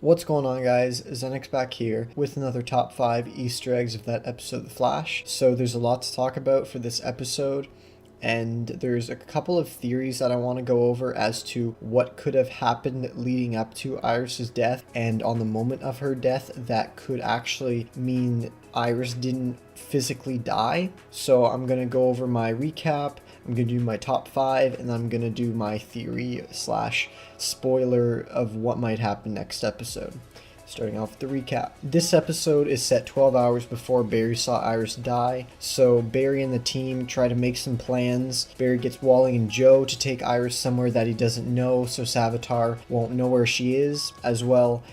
What's going on, guys? Zenix back here with another top 5 Easter eggs of that episode of The Flash. So there's a lot to talk about for this episode, and there's a couple of theories that I want to go over as to what could have happened leading up to Iris's death, and on the moment of her death that could actually mean Iris didn't physically die. So I'm going to go over my recap, I'm going to do my top 5, and then I'm going to do my theory slash spoiler of what might happen next episode. Starting off with the recap. This episode is set 12 hours before Barry saw Iris die, so Barry and the team try to make some plans. Barry gets Wally and Joe to take Iris somewhere that he doesn't know, so Savitar won't know where she is. As well,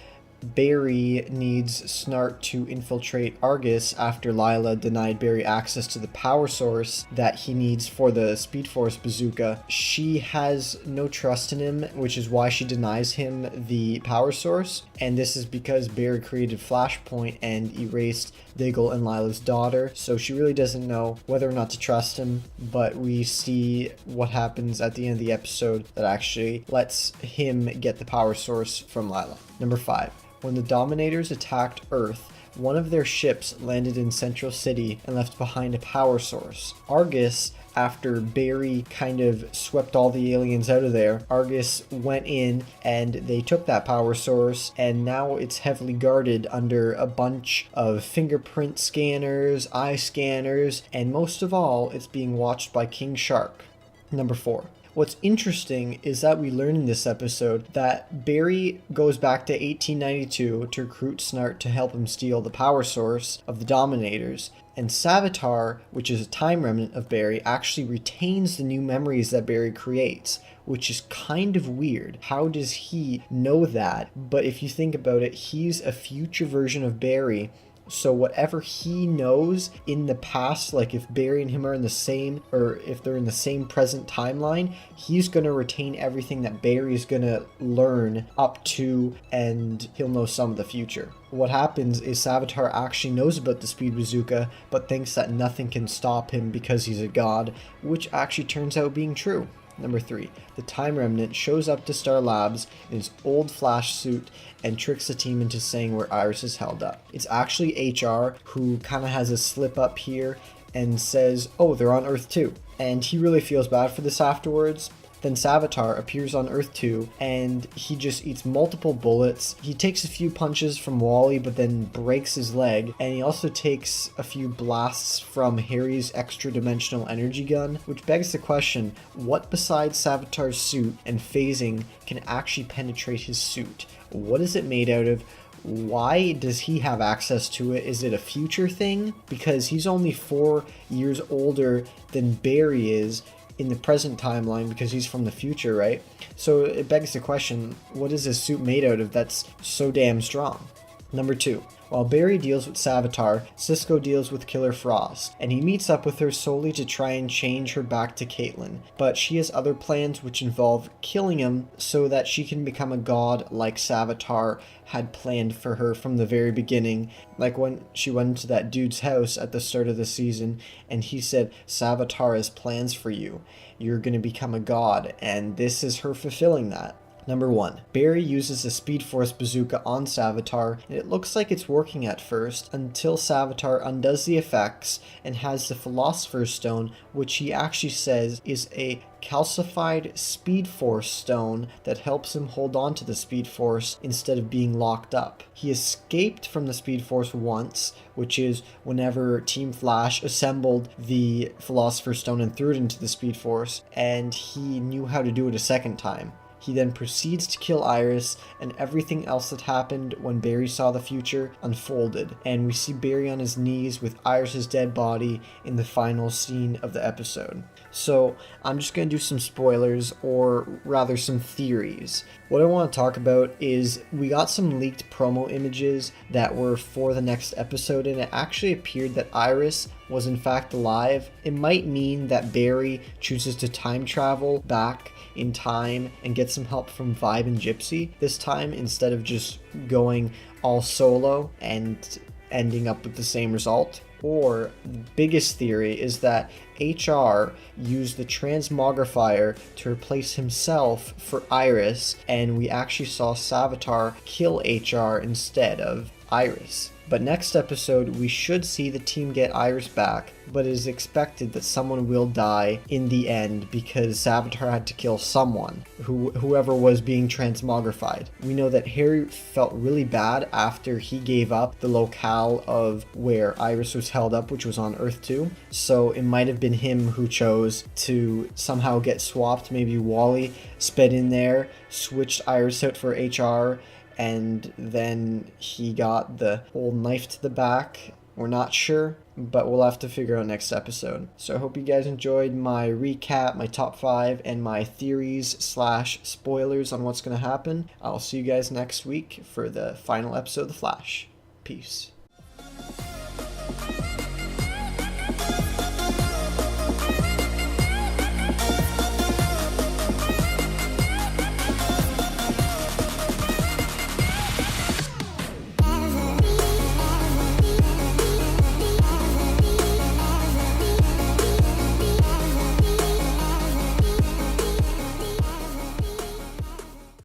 Barry needs Snart to infiltrate Argus after Lila denied Barry access to the power source that he needs for the Speed Force bazooka. She has no trust in him, which is why she denies him the power source, and this is because Barry created Flashpoint and erased Diggle and Lila's daughter, so she really doesn't know whether or not to trust him, but we see what happens at the end of the episode that actually lets him get the power source from Lila. Number 5. When the Dominators attacked Earth, one of their ships landed in Central City and left behind a power source. Argus, after Barry kind of swept all the aliens out of there, Argus went in and they took that power source, and now it's heavily guarded under a bunch of fingerprint scanners, eye scanners, and most of all, it's being watched by King Shark. Number 4. What's interesting is that we learn in this episode that Barry goes back to 1892 to recruit Snart to help him steal the power source of the Dominators, and Savitar, which is a time remnant of Barry, actually retains the new memories that Barry creates, which is kind of weird. How does he know that? But if you think about it, he's a future version of Barry. So whatever he knows in the past, like if Barry and him are in the same, or if they're in the same present timeline, he's going to retain everything that Barry is going to learn up to, and he'll know some of the future. What happens is Savitar actually knows about the Speed Bazooka, but thinks that nothing can stop him because he's a god, which actually turns out being true. Number 3. The Time Remnant shows up to Star Labs in his old Flash suit and tricks the team into saying where Iris is held up. It's actually HR who kind of has a slip up here and says, oh, they're on Earth 2. And he really feels bad for this afterwards. Then Savitar appears on Earth 2 and he just eats multiple bullets. He takes a few punches from Wally but then breaks his leg, and he also takes a few blasts from Harry's extra dimensional energy gun, which begs the question, what besides Savitar's suit and phasing can actually penetrate his suit? What is it made out of? Why does he have access to it? Is it a future thing? Because he's only 4 years older than Barry is in the present timeline, because he's from the future, right? So it begs the question, what is this suit made out of that's so damn strong? Number 2. While Barry deals with Savitar, Cisco deals with Killer Frost, and he meets up with her solely to try and change her back to Caitlin. But she has other plans which involve killing him so that she can become a god like Savitar had planned for her from the very beginning. Like when she went into that dude's house at the start of the season and he said, Savitar has plans for you. You're going to become a god, and this is her fulfilling that. Number 1. Barry uses the Speed Force bazooka on Savitar, and it looks like it's working at first until Savitar undoes the effects and has the Philosopher's Stone, which he actually says is a calcified Speed Force stone that helps him hold on to the Speed Force instead of being locked up. He escaped from the Speed Force once, which is whenever Team Flash assembled the Philosopher's Stone and threw it into the Speed Force, and he knew how to do it a second time. He then proceeds to kill Iris, and everything else that happened when Barry saw the future unfolded, and we see Barry on his knees with Iris's dead body in the final scene of the episode. So I'm just going to do some spoilers, or rather some theories. What I want to talk about is we got some leaked promo images that were for the next episode, and it actually appeared that Iris was in fact alive. It might mean that Barry chooses to time travel back in time and get some help from Vibe and Gypsy this time, instead of just going all solo and ending up with the same result. Or the biggest theory is that HR used the transmogrifier to replace himself for Iris, and we actually saw Savitar kill HR instead of Iris. But next episode, we should see the team get Iris back, but it is expected that someone will die in the end because Savitar had to kill someone, whoever was being transmogrified. We know that Harry felt really bad after he gave up the locale of where Iris was held up, which was on Earth 2, so it might have been him who chose to somehow get swapped. Maybe Wally sped in there, switched Iris out for HR, and then he got the whole knife to the back. We're not sure, but we'll have to figure out next episode. So I hope you guys enjoyed my recap, my top 5, and my theories / spoilers on what's going to happen. I'll see you guys next week for the final episode of The Flash. Peace.